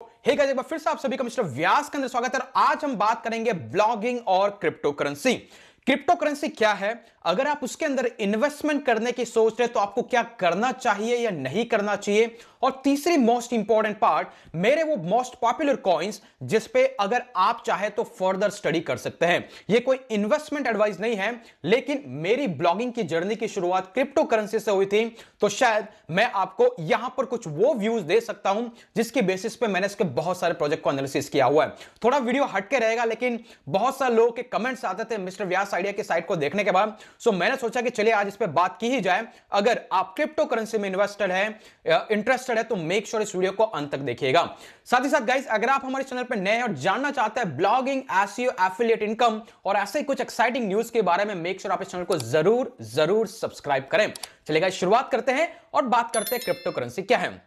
Hey guys, एक बार फिर से आप सभी का मिस्टर व्यास के अंदर स्वागत है। आज हम बात करेंगे ब्लॉगिंग और क्रिप्टो करेंसी। क्रिप्टो करेंसी क्या है, अगर आप उसके अंदर इन्वेस्टमेंट करने की सोच रहे हैं तो आपको क्या करना चाहिए या नहीं करना चाहिए, और तीसरी मोस्ट इंपॉर्टेंट पार्ट, मेरे वो मोस्ट पॉपुलर कॉइन्स जिस पे अगर आप चाहे तो फर्दर स्टडी कर सकते हैं। ये कोई इन्वेस्टमेंट एडवाइस नहीं है, लेकिन मेरी ब्लॉगिंग की जर्नी की शुरुआत क्रिप्टो करेंसी से हुई थी, तो शायद मैं आपको यहां पर कुछ वो व्यूज दे सकता हूं जिसकी बेसिस पे मैंने इसके बहुत सारे प्रोजेक्ट को एनालिसिस किया हुआ है। थोड़ा वीडियो हटके रहेगा, लेकिन बहुत सारे लोगों के कमेंट्स आते थे मिस्टर व्यास आइडिया की साइट को देखने के बाद, सो मैंने सोचा कि चलिए आज इस पे बात की ही जाए। अगर आप क्रिप्टो करेंसी में इन्वेस्टेड है, इंटरेस्टेड है, तो मेक श्योर इस वीडियो को अंत तक देखिएगा। साथ ही साथ गाइस, अगर आप हमारे चैनल पर नए हैं और जानना चाहते हैं ब्लॉगिंग, एसईओ, एफिलिएट इनकम और ऐसे कुछ एक्साइटिंग न्यूज के बारे में, मेक श्योर आप इस चैनल को जरूर जरूर सब्सक्राइब करें। चलिए गाइस, शुरुआत करते हैं और बात करते हैं क्रिप्टो करेंसी क्या है।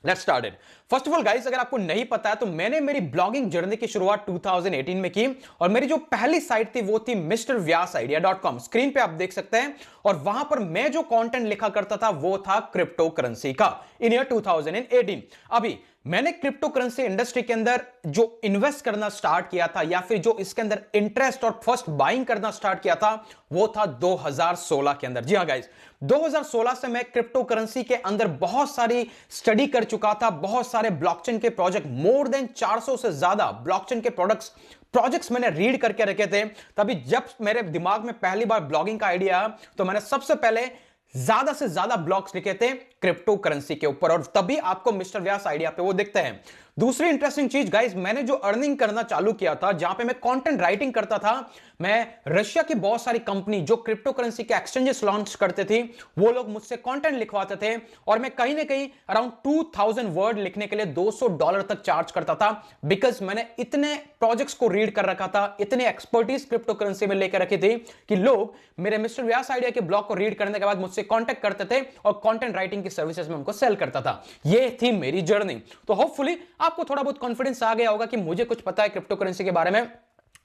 Let's start it. First of all guys, अगर आपको नहीं पता है तो मैंने मेरी ब्लॉगिंग जर्नी की शुरुआत 2018 में की, और मेरी जो पहली साइट थी वो थी mrvyasidea.com। स्क्रीन पे आप देख सकते हैं, और वहां पर मैं जो कंटेंट लिखा करता था वो था क्रिप्टो करेंसी का इन ईयर 2018। अभी मैंने क्रिप्टो करेंसी इंडस्ट्री के अंदर जो इन्वेस्ट करना स्टार्ट किया था, या फिर जो इसके अंदर इंटरेस्ट और फर्स्ट बाइंग करना स्टार्ट किया था, वो था 2016 के अंदर। जी हां गाइस, 2016 से मैं क्रिप्टो करेंसी के अंदर बहुत सारी स्टडी कर चुका था। बहुत सारे ब्लॉकचेन के प्रोजेक्ट, मोर देन 400 से ज्यादा ब्लॉकचेन के प्रोजेक्ट्स मैंने रीड करके रखे थे। तभी जब मेरे दिमाग में पहली बार ब्लॉगिंग का आइडिया आया, तो मैंने सबसे पहले ज्यादा से ज्यादा ब्लॉग्स लिखे थे क्रिप्टो करेंसी के ऊपर, और तभी आपको मिस्टर व्यास आइडिया पे वो दिखते हैं। दूसरी इंटरेस्टिंग चीज गाइस, मैंने जो अर्निंग करना चालू किया था, जहां पे मैं कंटेंट राइटिंग करता था, मैं रशिया की बहुत सारी कंपनी जो क्रिप्टो करेंसी के एक्सचेंजेस लॉन्च करते थे, वो लोग मुझसे कंटेंट लिखवाते थे, और मैं कहीं ना कहीं अराउंड 2000 वर्ड लिखने के लिए $200 तक चार्ज करता था, बिकॉज मैंने इतने प्रोजेक्ट्स को रीड कर रखा था, इतने एक्सपर्टीज क्रिप्टो करेंसी में लेकर रखी थी कि लोग मेरे मिस्टर व्यास आइडिया के ब्लॉग को रीड करने के बाद मुझसे कांटेक्ट करते थे, और कंटेंट राइटिंग की सर्विसेज में उनको सेल करता था। ये थी मेरी जर्नी। तो होपफुली आपको थोड़ा बहुत कॉन्फिडेंस आ गया होगा कि मुझे कुछ पता है क्रिप्टो करेंसी के बारे में,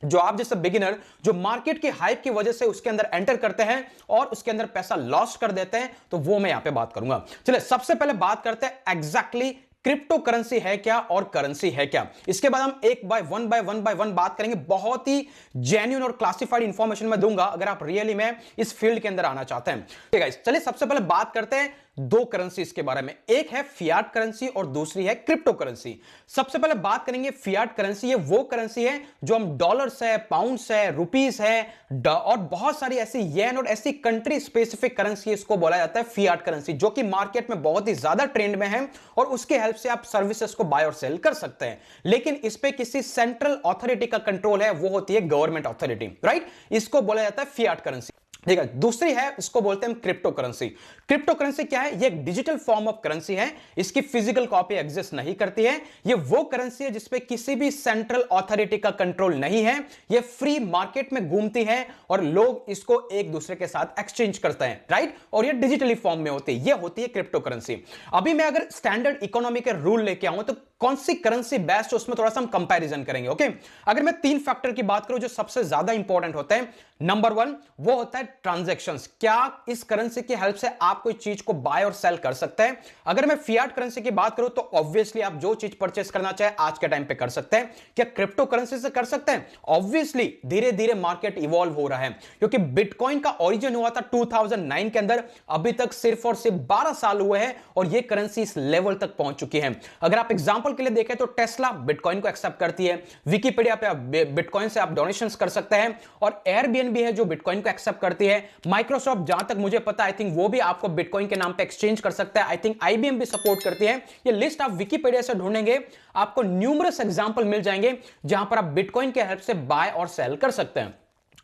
जो आप जैसे बिगिनर जो मार्केट की हाइप की वजह से उसके अंदर एंटर करते हैं और उसके अंदर पैसा लॉस कर देते हैं, तो वो मैं यहां पे बात करूंगा। चलिए सबसे पहले बात करते हैं एग्जैक्टली क्रिप्टो करेंसी है क्या और करेंसी है क्या। इसके बाद हम एक बाय वन बात करेंगे। बहुत ही जेन्युइन और क्लासिफाइड इंफॉर्मेशन मैं दूंगा अगर आप रियली में इस फील्ड के अंदर आना चाहते हैं। ठीक है, चलिए सबसे पहले बात करते हैं दो करेंसीज के बारे में। एक है फियाट करेंसी और दूसरी है क्रिप्टो करेंसी। सबसे पहले बात करेंगे फियाट करेंसी। ये वो करेंसी है जो हम डॉलर्स है, पाउंड्स है, रुपीस है, और बहुत सारी ऐसी येन और ऐसी कंट्री स्पेसिफिक करेंसी, इसको बोला जाता है फियाट करेंसी, जो कि मार्केट में बहुत ही ज्यादा ट्रेंड में है, और उसके हेल्प से आप सर्विसेज को बाय और सेल कर सकते हैं। लेकिन इस पे किसी सेंट्रल अथॉरिटी का कंट्रोल है, वो होती है गवर्नमेंट अथॉरिटी, राइट। इसको बोला जाता है फियाट करेंसी। ठीक है, दूसरी है, इसको बोलते हैं क्रिप्टो करेंसी। क्रिप्टो करेंसी क्या है? ये एक डिजिटल फॉर्म ऑफ करेंसी है। इसकी फिजिकल कॉपी एग्जिस्ट नहीं करती है। ये वो करेंसी है जिसपे किसी भी सेंट्रल अथॉरिटी का कंट्रोल नहीं है। ये फ्री मार्केट में घूमती है और लोग इसको एक दूसरे के साथ एक्सचेंज करते हैं, राइट। और ये डिजिटली फॉर्म में होती है। ये होती है क्रिप्टो करेंसी। अभी मैं अगर स्टैंडर्ड इकोनॉमी के रूल लेके आऊं तो कौन सी करेंसी बेस्ट है, उसमें थोड़ा सा हम कंपैरिजन करेंगे। ओके, अगर मैं 3 फैक्टर की बात करूं जो सबसे ज्यादा इंपॉर्टेंट होते हैं, नंबर 1 वो होता है ट्रांजैक्शंस। क्या इस करेंसी की हेल्प से आप कोई चीज को बाय और सेल कर सकते हैं? अगर मैं फियाट करेंसी की बात करूं तो ऑब्वियसली आप जो चीज परचेस करना चाहे आज के टाइम पे कर सकते हैं। क्या क्रिप्टो करेंसी से कर सकते हैं? ऑब्वियसली धीरे धीरे मार्केट इवॉल्व हो रहा है, क्योंकि बिटकॉइन का ओरिजिन हुआ था 2009 के अंदर। अभी तक सिर्फ और सिर्फ 12 साल हुए हैं और ये करेंसी इस लेवल तक पहुंच चुकी है। अगर आप एग्जांपल के लिए देखें तो टेस्ला बिटकॉइन को एक्सेप्ट करती है, विकिपीडिया पे आप बिटकॉइन से आप डोनेशंस कर सकते हैं, और एयरबीएनबी है जो बिटकॉइन को एक्सेप्ट करती है। माइक्रोसॉफ्ट, जहां तक मुझे पता, आई थिंक वो भी आपको बिटकॉइन के नाम पे एक्सचेंज कर सकता है। आई थिंक आईबीएम भी सपोर्ट करती है। ये लिस्ट आप विकिपीडिया से ढूंढेंगे, आपको न्यूमरस एग्जांपल मिल जाएंगे जहां पर आप बिटकॉइन के हेल्प से बाय और सेल कर सकते हैं।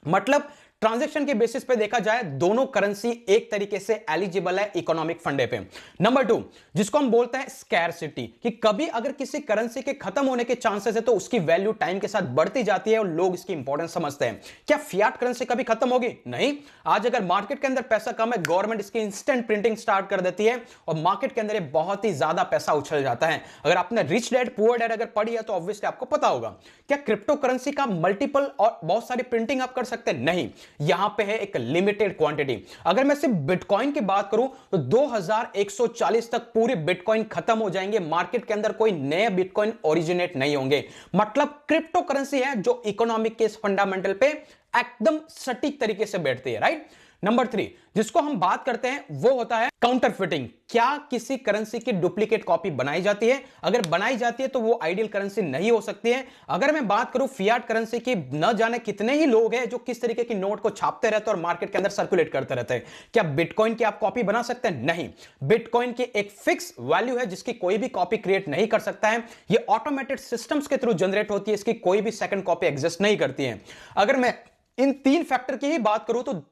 मतलब ट्रांजैक्शन के बेसिस पे देखा जाए दोनों करेंसी एक तरीके से एलिजिबल है इकोनॉमिक फंडे पे। नंबर 2, जिसको हम बोलते हैं स्कैरसिटी, कि कभी अगर किसी करेंसी के खत्म होने के चांसेस है तो उसकी वैल्यू टाइम के साथ बढ़ती जाती है और लोग इसकी इंपॉर्टेंस समझते हैं। क्या फियाट करेंसी कभी खत्म होगी? नहीं। आज अगर मार्केट के अंदर पैसा कम है, गवर्नमेंट इसकी इंस्टेंट प्रिंटिंग स्टार्ट कर देती है और मार्केट के अंदर बहुत ही ज्यादा पैसा उछल जाता है। अगर आपने रिच डैड पुअर डैड अगर पढ़ी है तो ऑब्वियसली आपको पता होगा। क्या क्रिप्टो करेंसी का मल्टीपल और बहुत सारी प्रिंटिंग आप कर सकते हैं? नहीं। यहां पे है एक लिमिटेड क्वांटिटी। अगर मैं सिर्फ बिटकॉइन की बात करूं तो 2140 तक पूरे बिटकॉइन खत्म हो जाएंगे, मार्केट के अंदर कोई नए बिटकॉइन ओरिजिनेट नहीं होंगे। मतलब क्रिप्टो करेंसी है जो इकोनॉमिक के इस फंडामेंटल पे एकदम सटीक तरीके से बैठती है, राइट। नंबर 3 जिसको हम बात करते हैं वो होता है काउंटरफिटिंग। क्या किसी करेंसी की डुप्लीकेट कॉपी बनाई जाती है? अगर बनाई जाती है तो वो आइडियल करेंसी नहीं हो सकती है। अगर मैं बात करूं फियाट करेंसी की, न जाने कितने ही लोग हैं जो किस तरीके की नोट को छापते रहते हैं और मार्केट के अंदर सर्कुलेट करते रहते हैं। क्या बिटकॉइन की आप कॉपी बना सकते हैं? नहीं। बिटकॉइन की एक फिक्स वैल्यू है जिसकी कोई भी कॉपी क्रिएट नहीं कर सकता है। ये ऑटोमेटेड सिस्टम्स के थ्रू जनरेट होती है, इसकी कोई भी सेकंड कॉपी एग्जिस्ट नहीं करती है। अगर मैं इन 3 फैक्टर की ही बात करूं तो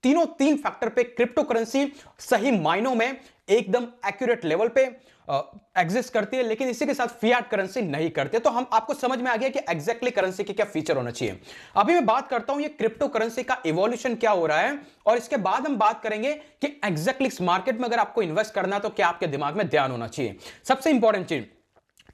तीनों 3 फैक्टर पे क्रिप्टो करेंसी सही मायनों में एकदम एक्यूरेट लेवल पे एग्जिस्ट करती है, लेकिन इसी के साथ फियाट करेंसी नहीं करती। तो हम आपको समझ में आ गया कि एग्जैक्टली करेंसी के क्या फीचर होना चाहिए। अभी मैं बात करता हूं ये क्रिप्टो करेंसी का इवोल्यूशन क्या हो रहा है, और इसके बाद हम बात करेंगे कि एग्जैक्टली इस मार्केट में अगर आपको इन्वेस्ट करना है तो क्या आपके दिमाग में ध्यान होना चाहिए। सबसे इंपॉर्टेंट चीज,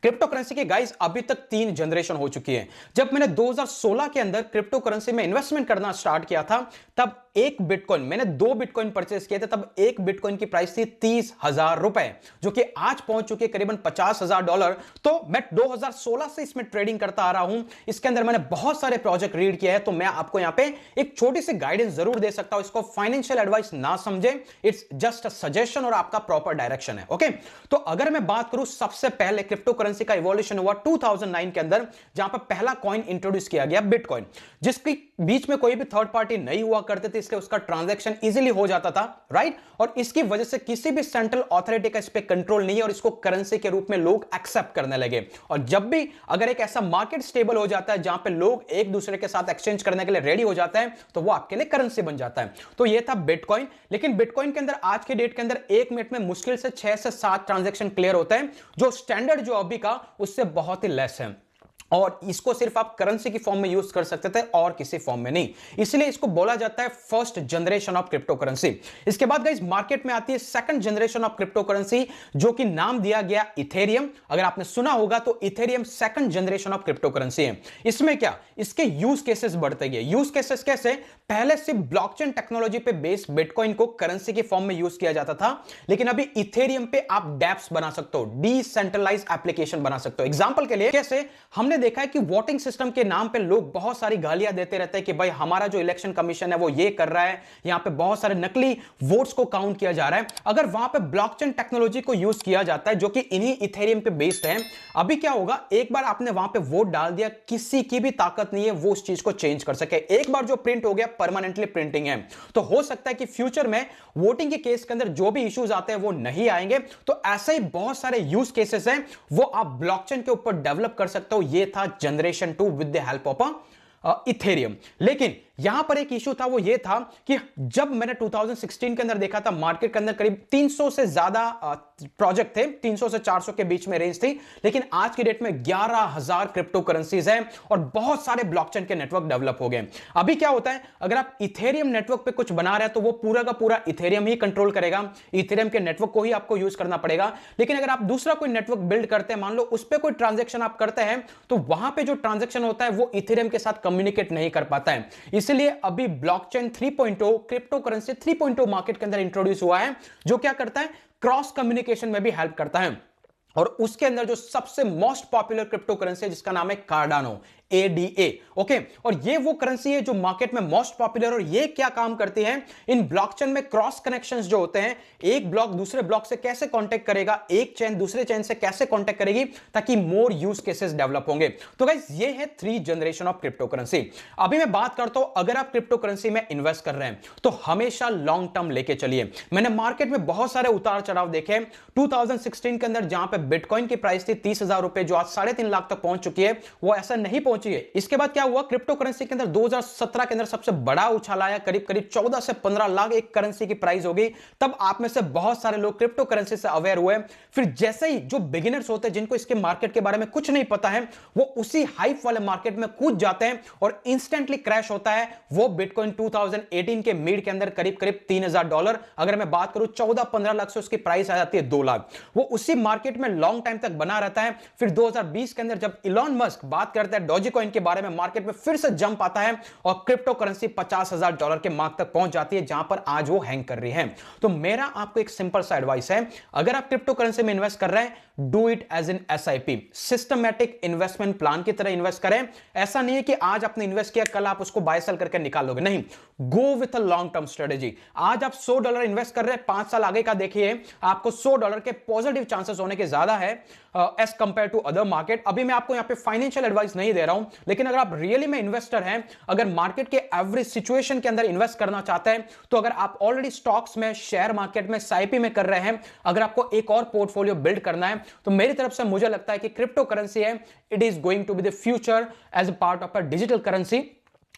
क्रिप्टो करेंसी के गाइस अभी तक 3 जनरेशन हो चुकी है। जब मैंने 2016 के अंदर क्रिप्टो करेंसी में इन्वेस्टमेंट करना स्टार्ट किया था तब एक बिटकॉइन, मैंने 2 बिटकॉइन परचेस किए थे, तब एक बिटकॉइन की प्राइस थी 30,000 रुपए, जो कि आज पहुंच चुके करीबन $50,000। तो मैं 2016 से इसमें ट्रेडिंग करता आ रहा हूं। इसके अंदर मैंने बहुत सारे प्रोजेक्ट रीड किया है, तो मैं आपको यहां पे एक छोटी सी गाइडेंस जरूर दे सकता हूं। इसको फाइनेंशियल एडवाइस ना समझे, इट्स जस्ट अ सजेशन और आपका प्रॉपर डायरेक्शन है। ओके, तो अगर मैं बात करूं सबसे पहले क्रिप्टो करेंसी का इवोल्यूशन हुआ 2009 के अंदर, जहां पर पहला कॉइन इंट्रोड्यूस किया गया बिटकॉइन, जिसके बीच में कोई भी थर्ड पार्टी नहीं हुआ करते थे, इसलिए उसका ट्रांजैक्शन इजीली हो जाता था, राइट। और इसकी वजह से किसी भी सेंट्रल अथॉरिटी का इस पे कंट्रोल नहीं है और इसको करेंसी के रूप में लोग एक्सेप्ट करने लगे। और जब भी अगर एक ऐसा मार्केट स्टेबल हो जाता है जहां पे लोग एक दूसरे के साथ एक्सचेंज करने के लिए रेडी हो जाता है, तो वो आपके लिए करेंसी बन जाता है। तो ये था बिटकॉइन। लेकिन बिटकॉइन के अंदर आज के डेट के अंदर 1 मिनट में मुश्किल से 6 से 7 ट्रांजैक्शन क्लियर होता है, जो स्टैंडर्ड जो अभी का उससे बहुत ही लेस है। और इसको सिर्फ आप करेंसी की फॉर्म में यूज कर सकते थे और किसी फॉर्म में नहीं, इसलिए इसको बोला जाता है first generation of crypto currency. इसके बाद गाइस मार्केट में आती है second generation of crypto currency, जो कि नाम दिया गया इथेरियम। अगर आपने सुना होगा तो Ethereum second generation of crypto currency है। इसमें क्या, इसके यूज केसेस बढ़ते गए। यूज केसेस कैसे? पहले सिर्फ ब्लॉकचेन टेक्नोलॉजी पे बेस्ड बिटकॉइन को करेंसी के फॉर्म में यूज किया जाता था, लेकिन अभी इथेरियम पे आप डैप्स बना सकते हो, डिसेंट्रलाइज्ड एप्लीकेशन बना सकते हो। एग्जांपल के लिए कैसे, हमने देखा है कि वोटिंग सिस्टम के नाम पे लोग बहुत सारी गालियां देते रहते हैं कि भाई हमारा जो इलेक्शन कमीशन है वो ये कर रहा है, यहां पे बहुत सारे नकली वोट्स को काउंट किया जा रहा है। अगर वहां पे ब्लॉकचेन टेक्नोलॉजी को यूज किया जाता है जो कि इन्हीं इथेरियम पे बेस्ड है, अभी क्या होगा, एक बार आपने वहां पे वोट डाल दिया, किसी की भी ताकत नहीं है वो उस चीज को चेंज कर सके। एक बार जो प्रिंट हो गया परमानेंटली प्रिंटिंग है। तो हो सकता है कि फ्यूचर में वोटिंग के केस के अंदर जो भी इश्यूज आते हैं वो नहीं आएंगे। तो ऐसे ही बहुत सारे यूज केसेस हैं वो आप ब्लॉकचेन के ऊपर डेवलप कर सकते हो। ये था generation 2 with the help of Ethereum. लेकिन यहां पर एक इशू था, वो ये था कि जब मैंने 2016 के अंदर देखा था, मार्केट के अंदर करीब 300 से ज्यादा प्रोजेक्ट थे, 300 से 400 के बीच में रेंज थी, लेकिन आज की डेट में 11,000 क्रिप्टो करेंसीज हैं और बहुत सारे ब्लॉकचेन के नेटवर्क डेवलप हो गए। अभी क्या होता है, अगर आप इथेरियम नेटवर्क पे कुछ बना रहे हैं तो वो पूरा का पूरा इथेरियम ही कंट्रोल करेगा, इथेरियम के नेटवर्क को ही आपको यूज करना पड़ेगा। लेकिन अगर आप दूसरा कोई नेटवर्क बिल्ड करते हैं, मान लो उस पर कोई ट्रांजेक्शन आप करते हैं, तो वहां पर जो ट्रांजेक्शन होता है वो इथेरियम के साथ कम्युनिकेट नहीं कर पाता है। इसलिए अभी ब्लॉकचेन 3.0, क्रिप्टो करेंसी 3.0 मार्केट के अंदर इंट्रोड्यूस हुआ है, जो क्या करता है, क्रॉस कम्युनिकेशन में भी हेल्प करता है। और उसके अंदर जो सबसे मोस्ट पॉपुलर क्रिप्टो करेंसी है जिसका नाम है कार्डानो, ADA। ओके, और ये वो करेंसी है जो मार्केट में मोस्ट पॉपुलर, और ये क्या काम करती है, इन ब्लॉकचेन में क्रॉस कनेक्शंस जो होते हैं, एक ब्लॉक दूसरे ब्लॉक से कैसे कांटेक्ट करेगा, एक चेन दूसरे चेन से कैसे कांटेक्ट करेगी, ताकि मोर यूज केसेस डेवलप होंगे। तो गाइस ये है 3 जनरेशन ऑफ क्रिप्टो करेंसी। अभी मैं बात करता हूं, अगर आप क्रिप्टो करेंसी में इन्वेस्ट कर रहे हैं तो हमेशा लॉन्ग टर्म लेके चलिए। मैंने मार्केट में बहुत सारे उतार चढ़ाव देखे। 2016 के अंदर जहां पे बिटकॉइन की प्राइस थी 30,000 रुपए, जो आज 3.5 लाख तक पहुंच चुकी है, वो ऐसा नहीं पहुंची है। इसके बाद क्या हुआ, क्रिप्टो करेंसी के अंदर 2017 के अंदर सबसे बड़ा उछाल आया, करीब करीब 14 से 15 लाख एक करेंसी की प्राइस होगी। तब आप में से बहुत सारे लोग क्रिप्टो करेंसी से अवेयर हुए। फिर जैसे ही जो बिगिनर्स होते हैं, जिनको इसके मार्केट के बारे में कुछ नहीं पता है, वो उसी हाइप वाले मार्केट में कूद जाते हैं और इंस्टेंटली क्रैश होता है। वो बिटकॉइन 2018 के मिड के अंदर करीब करीब $3,000, अगर मैं बात करूं 14-15 लाख से उसकी प्राइस आ जाती है 2 लाख। वो उसी मार्केट में लॉन्ग टाइम तक बना रहता है। फिर 2020 के अंदर जब इलॉन मस्क बात करता है डॉजी कॉइन के बारे में, मार्केट में फिर से जंप आता है और क्रिप्टो करेंसी $50,000 के मार्क तक पहुंच जाती है, जहां पर आज वो हैंग कर रही है। तो मेरा आपको एक सिंपल सा एडवाइस है, अगर आप क्रिप्टो करेंसी में इन्वेस्ट कर रहे हैं, do it as an SIP, systematic investment plan की तरह इन्वेस्ट करें। ऐसा नहीं है कि आज आपने इन्वेस्ट किया, कल आप उसको बाय सेल करके निकाल लोगे, नहीं। Go with a long term strategy. आज आप $100 इन्वेस्ट कर रहे हैं, 5 साल आगे का देखिए, आपको $100 के पॉजिटिव चांसेस होने के ज्यादा है as compare to other market. अभी मैं आपको यहां पे फाइनेंशियल एडवाइस नहीं दे रहा हूं, लेकिन अगर आप रियली में इन्वेस्टर हैं, अगर मार्केट के एवरेज सिचुएशन के अंदर इन्वेस्ट करना चाहते हैं, तो अगर आप ऑलरेडी स्टॉक्स में, शेयर मार्केट में, एसआईपी में कर रहे हैं, अगर आपको एक और पोर्टफोलियो बिल्ड करना है, तो मेरी तरफ से मुझे लगता है कि क्रिप्टो करेंसी है, it is going to be the future as a part of a digital currency.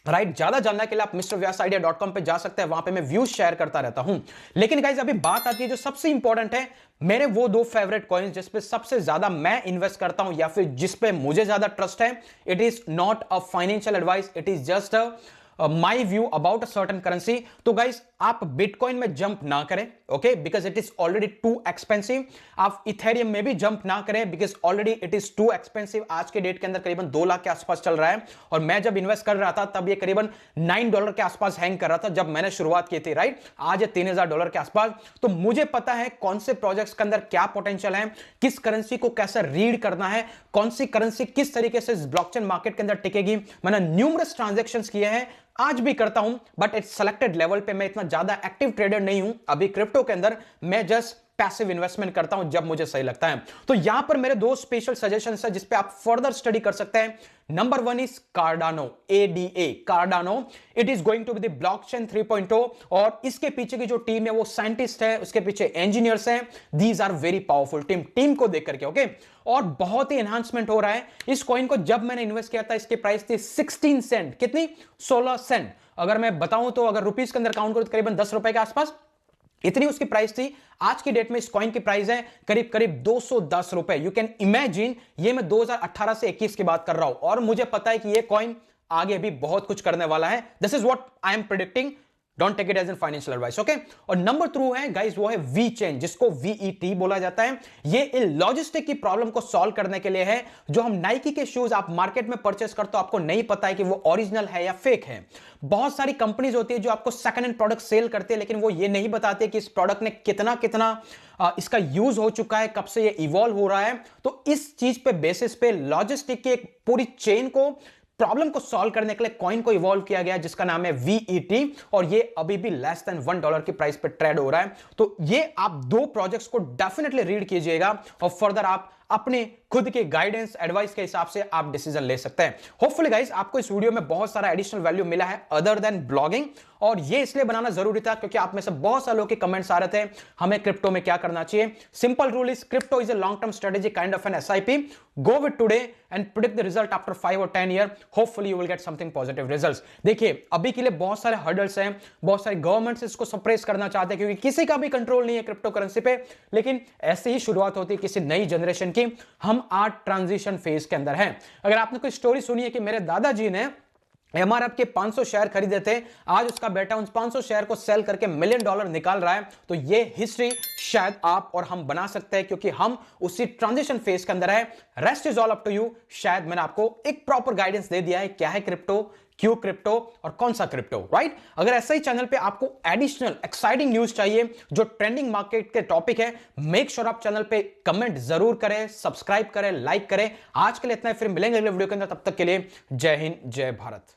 Right, ज्यादा जानने के लिए आप mrvyasidea.com पे जा सकते हैं, वहां पे मैं व्यूज शेयर करता रहता हूं। लेकिन गाइस अभी बात आती है जो सबसे इंपॉर्टेंट है, मेरे वो 2 फेवरेट कॉइन्स जिस पे सबसे ज्यादा मैं इन्वेस्ट करता हूं या फिर जिस पे मुझे ज्यादा ट्रस्ट है। It is not a financial advice, it is just my view about a certain currency. तो गाइस आप बिटकॉइन में जंप ना करें, okay, because it is already too expensive. आप इथेरियम में भी जंप ना करें because already it is too expensive. आज के डेट के अंदर करीबन 2 लाख के आसपास चल रहा है, और मैं जब इन्वेस्ट कर रहा था तब ये करीबन $9 के आसपास हैंग कर रहा था जब मैंने शुरुआत की थी। राइट, आज ये $3000 के आसपास। तो मुझे पता है कौन से प्रोजेक्ट्स के अंदर क्या पोटेंशियल है, किस करेंसी को कैसे रीड करना है, कौन सी करेंसी किस तरीके से ब्लॉकचेन मार्केट के अंदर टिकेगी। मैंने न्यूमरस ट्रांजैक्शंस किए हैं, आज भी करता हूं, बट इट सेलेक्टेड लेवल पे। मैं इतना ज्यादा एक्टिव ट्रेडर नहीं हूं अभी क्रिप्टो के अंदर, मैं जस्ट पैसिव इन्वेस्टमेंट करता हूं जब मुझे सही लगता है। तो यहां पर मेरे 2 स्पेशल सजेशंस है जिस पे आप फर्दर स्टडी कर सकते हैं। Number 1 is Cardano, ADA, Cardano. It is going to be the blockchain 3.0, और इसके पीछे की जो टीम है वो साइंटिस्ट है, उसके पीछे इंजीनियर्स हैं। These are very powerful team को देख करके, ओके। और बहुत ही एनहांसमेंट हो रहा है इस कॉइन को। जब मैंने इन्वेस्ट किया था इसकी प्राइस थी 16 सेंट, कितनी, 16 सेंट। अगर मैं बताऊं तो अगर रुपीस के अंदर काउंट करूं तो करीबन ₹10 के आसपास इतनी उसकी प्राइस थी। आज की डेट में इस कॉइन की प्राइस है करीब करीब ₹210। यू कैन इमेजिन, ये मैं 2018 से 21 की बात कर रहा हूं, और मुझे पता है कि ये कॉइन आगे भी बहुत कुछ करने वाला है। This is what I am predicting, don't take it as an financial advice, okay. और नंबर 2 है गाइस, वो है वी चेन, जिसको VET बोला जाता है। ये लॉजिस्टिक की प्रॉब्लम को सॉल्व करने के लिए है। जो हम नाइकी के शूज आप मार्केट में परचेस करते हो, आपको नहीं पता है कि वो ओरिजिनल है या फेक है। बहुत सारी कंपनीज होती है जो आपको सेकंड हैंड प्रोडक्ट सेल करते हैं, लेकिन वो ये नहीं बताते कि इस प्रोडक्ट ने कितना इसका यूज हो चुका है, कब से ये इवॉल्व हो रहा है। तो इस चीज पे बेसिस पे लॉजिस्टिक की एक पूरी चेन को, प्रॉब्लम को सॉल्व करने के लिए कॉइन को इवॉल्व किया गया जिसका नाम है VET, और ये अभी भी लेस देन $1 की प्राइस पे ट्रेड हो रहा है। तो ये आप 2 प्रोजेक्ट्स को डेफिनेटली रीड कीजिएगा, और फर्दर आप अपने खुद के गाइडेंस, एडवाइस के हिसाब से आप डिसीजन ले सकते हैं। होपफुली गाइस आपको इस वीडियो में बहुत सारा एडिशनल वैल्यू मिला है अदर देन ब्लॉगिंग, और ये इसलिए बनाना जरूरी था क्योंकि आप में से बहुत सारे लोगों के कमेंट्स आ रहे थे हमें क्रिप्टो में क्या करना चाहिए। Simple rule is, crypto is a long term strategy, kind of an SIP। Go with today and predict the result after 5 और 10 year. Hopefully you will get something positive results. देखिए अभी के लिए बहुत सारे हर्डल्स हैं, बहुत सारे गवर्नमेंट्स इसको सप्रेस करना चाहते हैं क्योंकि किसी का भी कंट्रोल नहीं है क्रिप्टो करेंसी पे। लेकिन ऐसे ही शुरुआत होती है किसी नई जनरेशन की। हम आज ट्रांजिशन फेज के अंदर हैं। अगर आपने कोई स्टोरी सुनी है कि मेरे दादाजी ने MRF के 500 शेयर खरीदे थे, आज उसका बेटा उन 500 शेयर को सेल करके $1 मिलियन निकाल रहा है, तो ये हिस्ट्री शायद आप और हम बना सकते हैं क्योंकि हम उसी ट्रांजिशन फेज के अंदर है। Rest is all up to you. शायद मैंने आपको एक प्रॉपर गाइडेंस दे दिया है, क्या है क्रिप्टो, क्यों क्रिप्टो और कौन सा क्रिप्टो, राइट। अगर ऐसा ही चैनल पे आपको एडिशनल एक्साइटिंग न्यूज चाहिए जो ट्रेंडिंग मार्केट के टॉपिक है, मेक श्योर आप चैनल पे कमेंट जरूर करें, सब्सक्राइब करें, लाइक करें। आज के लिए इतना ही, फिर मिलेंगे अगले वीडियो के अंदर। तब तक के लिए जय हिंद, जय भारत।